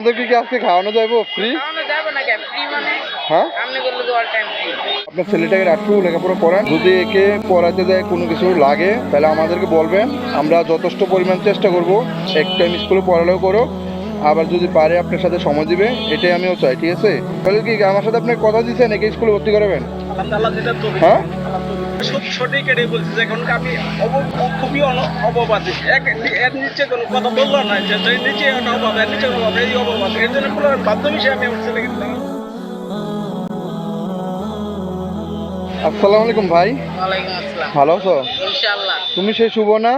আমাদেরকে কি আজকে খাওয়ানো যাবো ফ্রি? হ্যাঁ, আপনার ছেলেটাকে একটু লেখাপড়া করান। যদি একে পড়াতে যায় কোনো কিছু লাগে তাহলে আমাদেরকে বলবেন, আমরা যথেষ্ট পরিমাণ চেষ্টা করব এক টাইম স্কুলে পড়ালেও করো, আবার যদি পারে আপনার সাথে সময় দিবে, এটাই আমিও চাই। ঠিক আছে, তাহলে কি আমার সাথে আপনি কথা দিচ্ছেন একে স্কুলে ভর্তি করাবেন? হ্যাঁ, সঠিক এটাই বলছি যে এখন আমি খুবই অববাদী। এর নিচে কোনো কথা বললাম না যে নিচে একটা অভাব, এর নিচে অভাব, এই অভাব, এর জন্য পুরো বাধ্য বিষয়ে আমি আমার ছেলেকে দিলাম। আসসালামু আলাইকুম ভাই। ওয়ালাইকুম আসসালাম। ভালো আছো? ইনশাআল্লাহ। তুমি সেই শুভ না,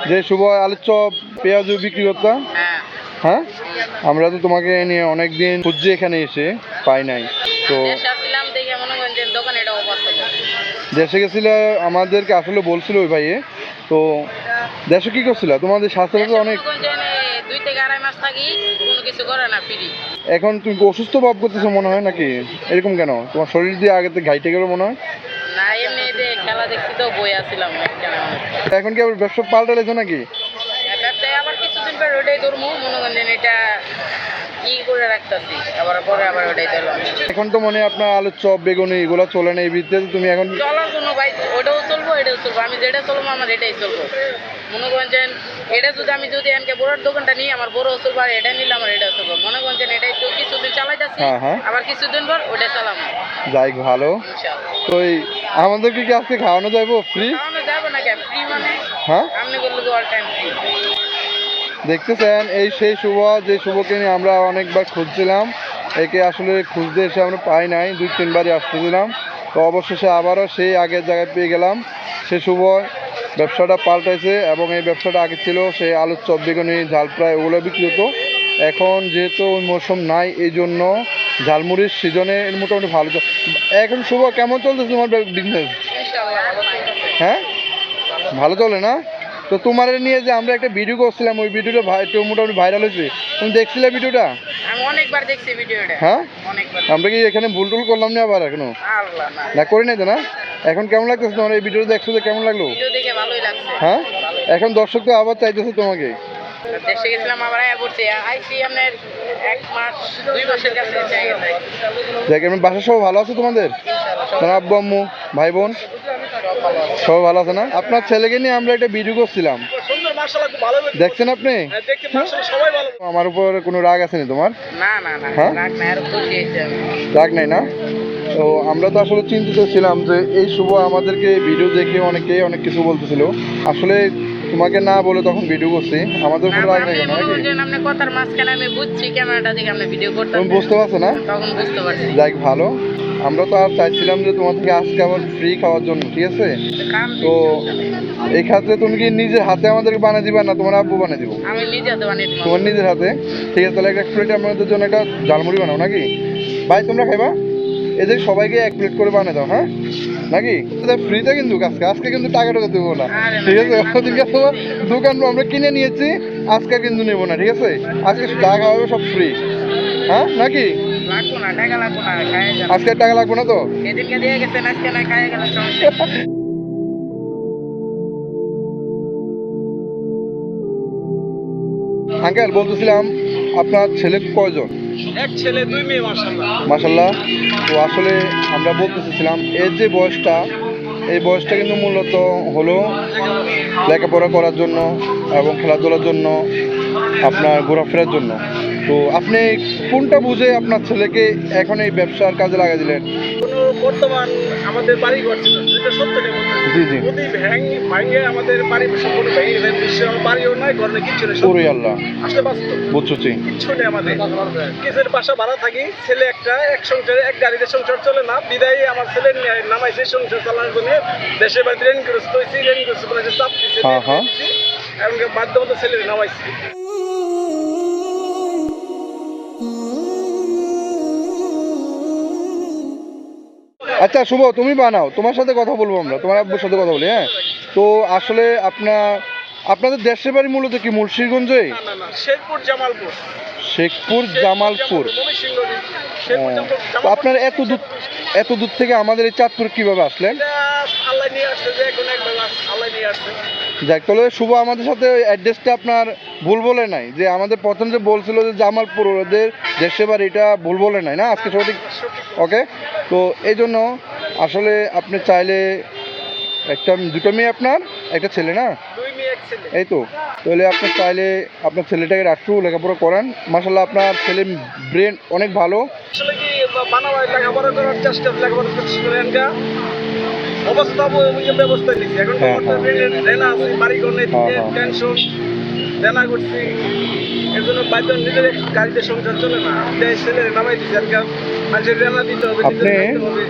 যে শুভ আলুর চপ পেঁয়াজু বিক্রি করতা? হ্যাঁ। হ্যাঁ, আমরা তো তোমাকে নিয়ে অনেক দিন খুঁজছি, এখানে এসে পাই নাই। তো দেশে আসছিলাম দেখে মনে করেন যে দোকান এটা অবস্থা। দেশে গেছিলে, আমাদেরকে আসলে বলছিল ওই ভাইয়ে। তো দেশে কি করছিল? তোমাদের স্বাস্থ্য তো অনেক, 2 থেকে 2.5 মাস থাকি, কোনো কিছু করে না, ফ্রি। এখন তুমি অসুস্থ ভাব করতেছো মনে হয় নাকি? এরকম কেন? তোমার শরীর দিয়ে আগে থেকে ঘাইটে গেল মনে হয়। না, এমনি খেলা দেখছি তো বই আসছিলাম। এখন কি আবার ব্যবসা পাল্টালেছো নাকি? ব্যবসায় আবার কিছুদিন পর ওটাই ধরবো, মনে করেন যে এটা ই করে রাখতেছি, আবার পরে আবার ওটাই ধরলাম। এখন তো মনে হয় আপনার আলুর চপ বেগুনি এগুলো চলে না, এই ভিত্তিতে তুমি এখন চলার জন্য ভাই ওটাও চলবো, এটাও চলবো। আমি যেটা চলবো আমার এটাই চলবো। মনে করেন যে এটা যদি এনকে বড়োর দোকানটা নিই, আমার বড় চলবো, আর এটা নিলে আমার এটাও চলবো। মনে করেন যে এটাই তো কিছুদিন চালাইতেছি, আবার কিছুদিন পর ওটা চালাবো। যাই ভালো। তো আমাদেরকে কি আজকে খাওয়ানো যাবো ফ্রি? খাওয়ানো যাবে না কেন? ফ্রি মানে হ্যাঁ, আপনি বললে তো অল টাইম ফ্রি। দেখতেছেন এই সেই শুভ, যে শুভকে নিয়ে আমরা অনেকবার খুঁজছিলাম। একে আসলে খুঁজতে এসে আমরা পাই নাই, 2-3বারই আসতেছিলাম। তো অবশেষে আবারও সেই আগের জায়গায় পেয়ে গেলাম। সে শুভ ব্যবসাটা পাল্টাইছে, এবং এই ব্যবসাটা আগে ছিল সেই আলুর চপ বেগুনি ঝাল ফ্রাই ওগুলো বিক্রি হতো। এখন যেহেতু ওই মৌসুম নাই, এই জন্য ঝালমুড়ির সিজনে মোটামুটি ভালো এখন শুভ কেমন চলতেছে তোমার বিজনেস? হ্যাঁ, ভালো চলে না? তো তোমার নিয়ে যে আমরা একটা ভিডিও করছিলাম, ওই ভিডিওটা একটু মোটামুটি ভাইরাল হয়েছে, তুমি দেখছিলে ভিডিওটা? আমি অনেকবার দেখছি ভিডিওটা। হ্যাঁ, অনেকবার। আমরা কি এখানে ভুল টুল করলাম না আবার এখনো? আল্লাহ না। না, করি নাই তো না? এখন কেমন লাগতেছে তোমার এই ভিডিওটা দেখছো, যে কেমন লাগলো? ভিডিও দেখে ভালোই লাগছে। হ্যাঁ, এখন দর্শক তো আবার চাইতেছে তোমাকে। দেশে গেছিলাম, আবার আয়া পড়ছি, আইসি আপনার 1 মাস 2 মাসের কাছে জায়গা যায়। দেখ, এমনি বাসা সব ভালো আছে তোমাদের? তোমার আব্বু আম্মু ভাই বোন সব ভালো আছে না? আপনার ছেলেকে নিয়ে আমরা একটা ভিডিও করছিলাম, সুন্দর, মাশাআল্লাহ, খুব ভালো হয়েছে। দেখছেন আপনি? হ্যাঁ, দেখতে মাশাআল্লাহ সবাই ভালো। আমার উপর কোনো রাগ আছে না তোমার? না না না, হ্যাঁ? রাগ না, আর খুশি হয়েছে আমি। রাগ নাই না? তো আমরা তো আসলে চিন্তিত ছিলাম যে এই শুভ আমাদেরকে ভিডিও দেখে অনেকেই অনেক কিছু বলতেছিল। আসলে তোমাকে না বলে তখন ভিডিও করছি, আমাদের উপর রাগ নাই কেন নাকি? আপনি কথার মাঝখানে আমি বুঝছি ক্যামেরাটা দেখে আপনি ভিডিও করতে তুমি বুঝতে পারছো না? তখন বুঝতে পারছি। যাই ভালো, আমরা তো আর চাইছিলাম যে তোমার থেকে আজকে আবার ফ্রি খাওয়ার জন্য। ঠিক আছে, তো এই ক্ষেত্রে তুমি কি নিজের হাতে আমাদেরকে বানিয়ে দিবা, না তোমার আব্বু বানিয়ে দিব? আমি নিজে হাতে বানিয়ে দিব। তোমার নিজের হাতে? ঠিক আছে, তাহলে একটা প্লেট আমাদের জন্য একটা ঝালমুড়ি বানাও নাকি? ভাই তোমরা খাইবা? এদের সবাইকে 1 প্লেট করে বানিয়ে দাও। হ্যাঁ নাকি? ফ্রিতে কিন্তু আজকে কিন্তু টাকা দেবো না। ঠিক আছে, ওদিনকে তোমার দোকান আমরা কিনে নিয়েছি, আজকে কিন্তু নেবো না। ঠিক আছে, আজকে টাকা হবে সব ফ্রি। হ্যাঁ নাকি? লাগবো না, টাকা লাগবো না, খাইয়ে যান। আজকে টাকা লাগবে না তো? এদিনকে দিয়ে গেছেন, আজকে না খাইয়ে গেলেন, সমস্যা নেই। আঙ্কেল বলতেছিলাম, আপনার ছেলে কয়জন? এক ছেলে 2 মেয়ে, মাশাআল্লাহ। মাশাল্লাহ। তো আসলে আমরা বলতেছিলাম এর যে বয়সটা, এই বয়সটা কিন্তু মূলত হলো লেখাপড়া করার জন্য এবং খেলাধুলার জন্য, আপনার ঘোরাফেরার জন্য। তো আপনি কোনটা বুঝে আপনার ছেলেকে এখন এই ব্যবসার কাজে লাগাই দিলেন? বর্তমান আমাদের বাড়ি করছে, এটা সত্যটা বলতেছি। জি জি। যদি ভাঙে আমাদের বাড়ি সম্পূর্ণ ভেঙে গেছে, বিশ্বে আমার বাড়িও নাই, ঘর নেই, কিচ্ছু নেই। ওরে আল্লাহ, আসলে বাস্তব বুঝছি। কিচ্ছু নেই আমাদের। কিসের বাসা ভাড়া থাকি, ছেলে একটা, এক সংসারে এক গাড়িতে সংসার চলে না, বিদায় আমার ছেলে নামাইছে সংসার চালানোর জন্য দেশের বাড়িতে ঋণগ্রস্ত হয়েছি, ঋণগ্রস্ত করে চাপ দিচ্ছে, এবং বাধ্যমতো ছেলে নামাইছি। আচ্ছা শুভ, তুমি বানাও, তোমার সাথে কথা বলবো আমরা, তোমার আব্বুর সাথে কথা বলি। হ্যাঁ, তো আসলে আপনাদের দেশের বাড়ি মূলত কি মুন্সিগঞ্জে? না, শেরপুর জামালপুর। শেখপুর জামালপুর। তো আপনার এত দূর থেকে আমাদের এই চাঁদপুর কিভাবে আসলেন? আল্লাহ নিয়ে আসছে, যে কোনো একবার আল্লাহ নিয়ে আসছে। যাক, তাহলে শুভ আমাদের সাথে ওই অ্যাড্রেসটা আপনার ভুল বলে নাই, যে আমাদের প্রথম যে বলছিল যে জামালপুর ওদের দেশের বাড়ি, এটা ভুল বলে নাই না আজকে সঠিক। ওকে, তো এই জন্য আসলে আপনি চাইলে দুটো মেয়ে আপনার, একটা ছেলে না, 2 মেয়ে 1 ছেলে। এই তো, তাহলে আপনি চাইলে আপনার ছেলেটাকে একটু লেখাপড়া করান। মাশাআল্লাহ আপনার ছেলে ব্রেন অনেক ভালো। আসলে কি বানাবাই লেখাপড়া করার চেষ্টা, লেখাপড়া করতে এনকা অবস্থা ব্যবস্থা দিচ্ছি এখন। হ্যাঁ, দেনা আছে, বাড়ি ঘর নেই, হ্যাঁ, হ্যাঁ। টেনশন, দেনা করছি, এর জন্য বাধ্য নিজের গাড়িতে সংসার চলে না, ছেলে নামাই দিচ্ছি এনকা। মানুষের দেনা দিতে হবে, নিজের আপনি খাইতে হবে।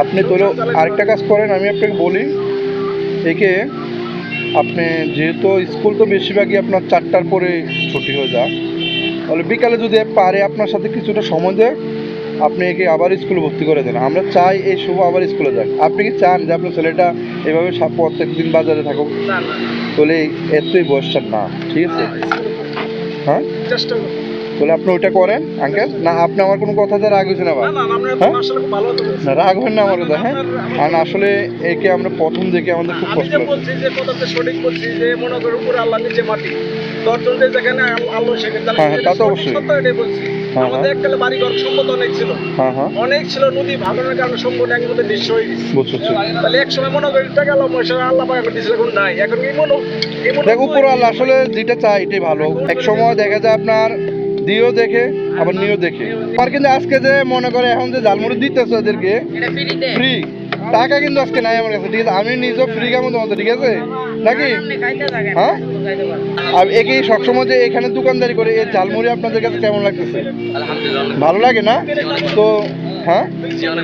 আপনি তো আরেকটা কাজ করেন, আমি আপনাকে বলি, একে আপনি যেহেতু স্কুল তো বেশিরভাগই আপনার 4টার পরে ছুটি হয়ে যায়, তাহলে বিকালে যদি পারে আপনার সাথে কিছুটা সময় দেয়, আপনি একে আবার স্কুলে ভর্তি করে দেন। আমরা চাই এই শুভ আবার স্কুলে যাক। আপনি কি চান যে আপনার ছেলেটা এভাবে প্রত্যেক দিন বাজারে থাকুক? না না, তাহলে এতই বয়সটা না, ঠিক আছে? হ্যাঁ, চেষ্টা করবো। তাহলে আপনি ওইটা করেন আঙ্কেল। না আপনি আমার কোনো কথা রাগ হয়েছে না? না না, আমরা হ্যাঁ? আসলে খুব ভালো হতে বলছি। না রাগ হবেন না আমার কথা, হ্যাঁ? কারণ আসলে একে আমরা প্রথম দেখে আমাদের খুব আমি কষ্ট যে লাগে। বলছি যে কথাটা সঠিক বলছি, যে মনে করো উপরে আল্লাহ নিচে মাটি, 10 জন যেখানে আল্লাহ সেখানে, তাহলে হ্যাঁ, তা তো সঠিক অবশ্যই। সত্য এটাই বলছি। হ্যাঁ, আমাদের এককালে বাড়ি ঘর সম্পদ অনেক ছিল, হ্যাঁ হ্যাঁ, অনেক ছিল, নদী ভালো না কারণে সম্পদ এক মধ্যে নিঃস্ব হয়ে গেছে। বুঝছি। তাহলে এক সময় মনে করি টাকা আল্লাহ পাক আমার দিয়েছিল, এখন নাই। এখন এই মনে দেখ উপর আল্লাহ আসলে যেটা চাই এটাই ভালো। এক সময় দেখা যায় আপনার দিও দেখে আবার নিও দেখে। আমার কিন্তু আজকে যে মনে করে এখন যে জালমুড়ি দিতেছে ওদেরকে এটা ফ্রিতে ফ্রি, টাকা কিন্তু আজকে নাই আমার কাছে, ঠিক আছে? আমি নিজেও ফ্রি কেমন তোমাদের, ঠিক আছে নাকি? আপনি খাইতে থাকেন, হ্যাঁ? খাইতে পারেন। আর একে সবসময় যে এখানে দোকানদারি করে এই ঝালমুড়ি আপনাদের কাছে কেমন লাগতেছে? আলহামদুলিল্লাহ ভালো লাগে না? তো হ্যাঁ,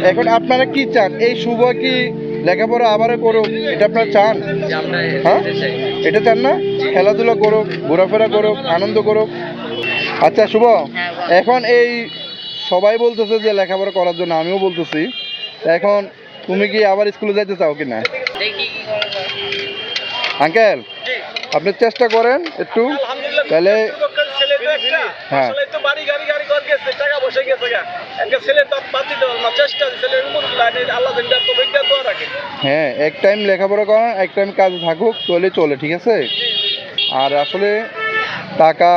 এখন আপনারা কি চান? এই শুভ কি লেখাপড়া আবারও করুক, এটা আপনারা চান? হ্যাঁ, এটা চান না? খেলাধুলা করুক, ঘোরাফেরা করুক, আনন্দ করুক। আচ্ছা শুভ, এখন এই সবাই বলতেছে যে লেখাপড়া করার জন্য, আমিও বলতেছি, এখন তুমি কি আবার স্কুলে যাইতে চাও কিনা? দেখি কি করা যায়। আঙ্কেল আপনি চেষ্টা করেন একটু, আলহামদুলিল্লাহ। তাহলে ছেলে তো একটা, হ্যাঁ। আসলে তো বাড়ি গাড়ি ঘর গেছে, টাকা বসে গেছে গা। একটা ছেলে তো বাদ দিতে পারবো না, চেষ্টা ছেলের উপর আল্লাহ যেটা তো বেগটা দোয়া রাখে। হ্যাঁ, এক টাইম লেখাপড়া করেন, এক টাইম কাজে থাকুক, চলে চলে, ঠিক আছে? আর আসলে টাকা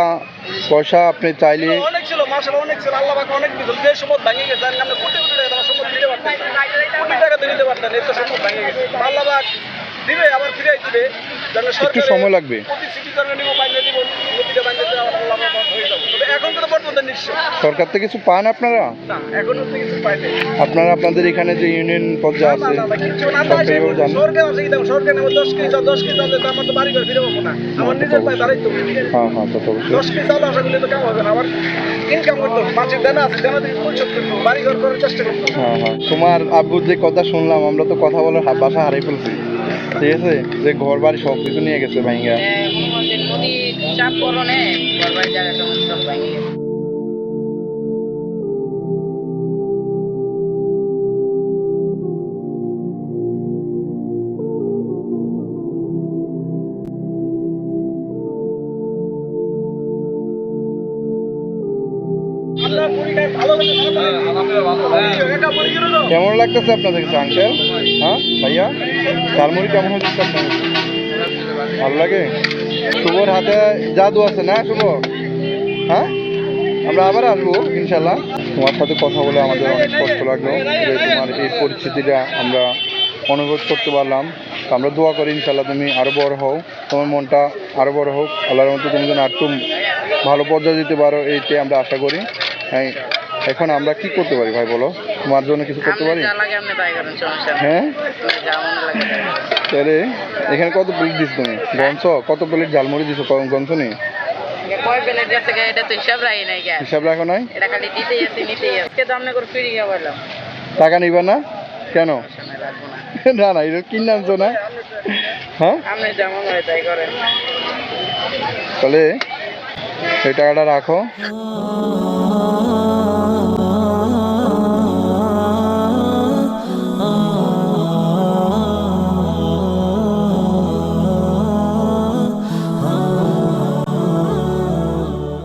পয়সা আপনি চাইলে অনেক ছিল, মাশাআল্লাহ অনেক ছিল, আল্লাহ পাক অনেক দিয়েছিল। যে সম্পদ ভেঙে গেছে, আমরা কোটি কোটি টাকা সম্পদ দিতে পারতাম না, কোটি টাকা দিতে পারতাম না, এই তো সম্পদ ভেঙে গেছে। আল্লাহ পাক দিবে, আবার ফিরাই দিবে। একটু সময় লাগবে। প্রতিশ্রুতি জন্য নিব, বাইরে দিব, নদীটা বাইরে দিয়ে আল্লাহ পাক হয়ে যাবে। তবে এখন তো বর্তমানে নিশ্চয় সরকার থেকে কিছু পান আপনারা? না, এখন অব্দি কিছু পাইনি। আপনারা আপনাদের এখানে যে ইউনিয়ন পর্যায়ে আছে কিচ্ছু না, আমরা সরকারিভাবে জানেন? সরকার আছে কি দাম, সরকার নেব 10 কেজি চাল, 10 কেজি চাল দিলে তো আমার তো বাড়ি ঘর ফিরে পাবো না, আমার নিজের পায়ে দাঁড়াইতে হবে। হ্যাঁ হ্যাঁ, তা তো অবশ্যই। 10 কেজি চাল আশা করলে তো কাম হবে না, আমার ইনকাম করতে হবে, মাছের দানা আছে, দানা থেকে পরিশোধ করতে হবে, বাড়ি ঘর করার চেষ্টা করতে হবে। হ্যাঁ হ্যাঁ, তোমার আব্বুর যে কথা শুনলাম, আমরা তো কথা বলার বাসা হারিয়ে ফেলছি, ঠিক আছে? যে ঘর বাড়ি সব কিছু নিয়ে গেছে ভাইঙ্গা। মনে করেন যে নদী চাপ করণে ঘর বাড়ি জায়গাটা সব ভেঙে গেছে। আপনার পরীক্ষায় ভালো হয়েছে? একা পরীক্ষা হলো? কেমন লাগতেছে আপনাদের কাছে আঙ্কেল? হ্যাঁ ভাইয়া, ঝালমুড়ি কেমন হচ্ছে আপনার কাছে? ভালো লাগে? শুভর হাতে জাদু আছে না শুভ? হ্যাঁ, আমরা আবার আসবো ইনশাল্লাহ। তোমার সাথে কথা বলে আমাদের অনেক কষ্ট লাগলো, যে তোমার এই পরিস্থিতিটা আমরা অনুভব করতে পারলাম। তো আমরা দোয়া করি ইনশাল্লাহ তুমি আরও বড় হও, তোমার মনটা আরও বড় হোক, আল্লাহর মতো তুমি যেন একটু ভালো পর্যায়ে দিতে পারো, এইটাই আমরা আশা করি। হ্যাঁ, এখন আমরা কি করতে পারি ভাই বলো? তোমার জন্য কিছু করতে পারি? যা লাগে আপনি তাই করেন, সমস্যা নেই। হ্যাঁ, যা মনে লাগে তাই করেন। তাহলে এখানে কত প্লেট দিস তুমি? গঞ্চ কত প্লেট ঝালমুড়ি দিছো? গঞ্চ নেই? কয় প্লেট গেছে গা, এটা তো হিসাব রাখি নাই গা। হিসাব রাখো নাই? এটা খালি দিতেই আছে, নিতেই আছে। আজকে তো আপনি করে ফ্রি খাওয়াইলাম, টাকা নিবা না কেন? সমস্যা নাই, রাখবো না। না না, এটা কিনে আনছো না? হ্যাঁ, আপনি যা মনে হয় তাই করেন। তাহলে এই টাকাটা রাখো।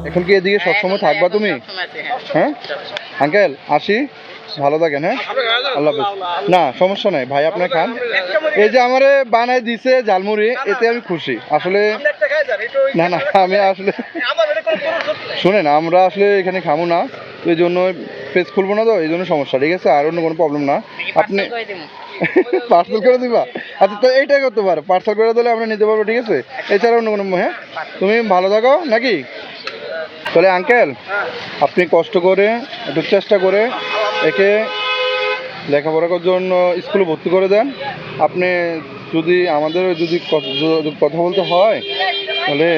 এখন কি এদিকে সবসময় থাকবা তুমি? সবসময় আছে, হ্যাঁ। হ্যাঁ সবসময়। আঙ্কেল আসি, ভালো থাকেন, হ্যাঁ, আল্লাহ হাফেজ। না সমস্যা নাই ভাই, আপনার খান। এই যে আমারে বানাই দিছে ঝালমুড়ি, এতে আমি খুশি আসলে। না না আমি আসলে শুনেন, আমরা আসলে এখানে খাবো না, তো এই জন্য পেজ খুলবো না, তো এই জন্য সমস্যা, ঠিক আছে, আর অন্য কোনো প্রবলেম না। আপনি পার্সেল করে দিবা? আচ্ছা, তো এইটাই করতে পারো, পার্সেল করে দিলে আমরা নিতে পারবো, ঠিক আছে, এছাড়া অন্য কোনো। হ্যাঁ, তুমি ভালো থাকো নাকি? তাহলে আঙ্কেল, আপনি কষ্ট করে একটু চেষ্টা করে একে লেখাপড়া করার জন্য স্কুলে ভর্তি করে দেন। আপনি যদি আমাদের যদি কথা বলতে হয়, তাহলে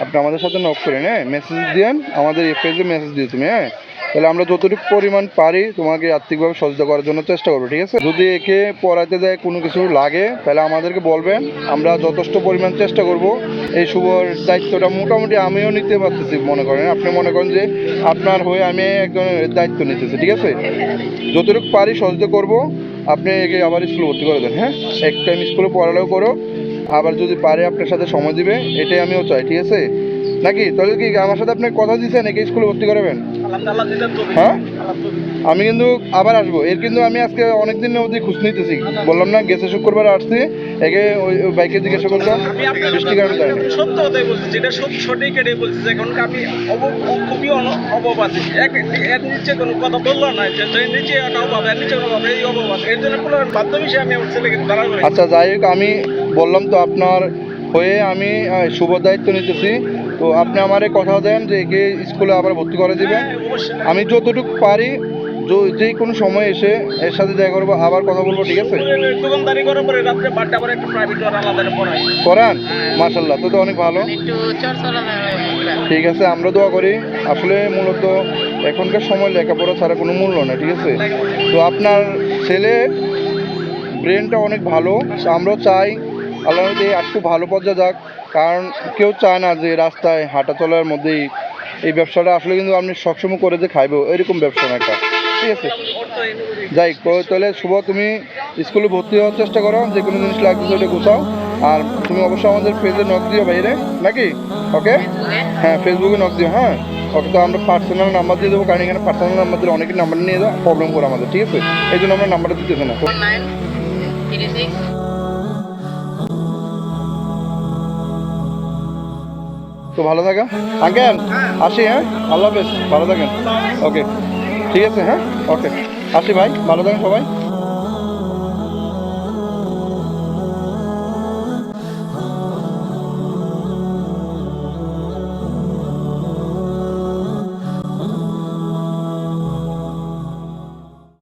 আপনি আমাদের সাথে নক করেন, হ্যাঁ, মেসেজ দিয়েন, আমাদের এই পেজে মেসেজ দিয়ে তুমি, হ্যাঁ, তাহলে আমরা যতটুকু পরিমাণ পারি তোমাকে আর্থিকভাবে সহযোগিতা করার জন্য চেষ্টা করবো, ঠিক আছে। যদি একে পড়াইতে দেয় কোনো কিছু লাগে, তাহলে আমাদেরকে বলবেন, আমরা যথেষ্ট পরিমাণ চেষ্টা করব। এই শুভর দায়িত্বটা মোটামুটি আমিও নিতে পারতেছি, মনে করেন, আপনি মনে করেন যে আপনার হয়ে আমি একজনের দায়িত্ব নিতেছি, ঠিক আছে, যতটুকু পারি সহযোগিতা করব। আপনি একে আবার স্কুলে ভর্তি করে দেন, হ্যাঁ, এক টাইম স্কুলে পড়ালেও করো, আবার যদি পারে আপনার সাথে সময় দিবে, এটাই আমিও চাই, ঠিক আছে নাকি? তাহলে কি আমার সাথে আপনি কথা দিচ্ছেন একে স্কুলে ভর্তি করাবেন? হ্যাঁ, আমি কিন্তু আবার আসবো, এর কিন্তু আমি আজকে অনেকদিন অবধি খোঁজ নিতেছি, বললাম না, গেছে শুক্রবার আসছি, একে ওই বাইকে জিজ্ঞাসা করলাম, বৃষ্টি কারণে যায় না। সত্য কথাই বলছি, যেটা সঠিক এটাই বলছি, যে এখন আমি খুবই অভাব আছে, এর নিচে কোনো কথা বললো না, যে নিচে একটা অভাব, এর নিচে অভাব, এই অভাব আছে, এর জন্য কোনো বাধ্য বিষয়ে আমি আমার ছেলেকে দাঁড়া করি। আচ্ছা, যাই হোক, আমি বললাম তো আপনার হয়ে আমি শুভ দায়িত্ব নিতেছি, তো আপনি আমারে কথা দেন যে একে স্কুলে আবার ভর্তি করে দিবেন। আমি যতটুকু পারি যে কোনো সময় এসে এর সাথে দেখা করবো, আবার কথা বলবো, ঠিক আছে। দোকানদারি করার পরে রাত্রে বাড়িতে আবার একটা প্রাইভেট আলাদা পড়াই করান, মাশাল্লাহ, তো অনেক ভালো। একটু চরচরা ঠিক আছে, আমরা দোয়া করি। আসলে মূলত এখনকার সময় লেখাপড়া ছাড়া কোনো মূল্য নেই, ঠিক আছে। তো আপনার ছেলে ব্রেনটা অনেক ভালো, আমরাও চাই আল্লাহ একটু ভালো পর্যায়ে যাক, কারণ কেউ চায় না যে রাস্তায় হাঁটা চলার মধ্যেই এই ব্যবসাটা আসলে কিন্তু আপনি সবসময় করে যে খাইবো এরকম ব্যবসা না একটা, ঠিক আছে। যাই তাহলে শুভ, তুমি স্কুলে ভর্তি হওয়ার চেষ্টা করো, যে কোনো জিনিস লাগছে ওটা গুছাও, আর তুমি অবশ্যই আমাদের পেজে নক দিও বাইরে নাকি, ওকে? হ্যাঁ, ফেসবুকে নক দিও, হ্যাঁ, ওকে। তো আমরা পার্সোনাল নাম্বার দিয়ে দেবো, কারণ এখানে পার্সোনাল নাম্বার দিলে অনেকের নাম্বার নিয়ে যাওয়া প্রবলেম করে আমাদের, ঠিক আছে, এই জন্য আমরা নাম্বারটা দিতেছি না। 936। তো ভালো থাকেন আঙ্কেল, আসি, হ্যাঁ, আল্লাহ হাফেজ, ভালো থাকেন, ওকে, ঠিক আছে, হ্যাঁ, ওকে, আসি ভাই, ভালো থাকেন সবাই।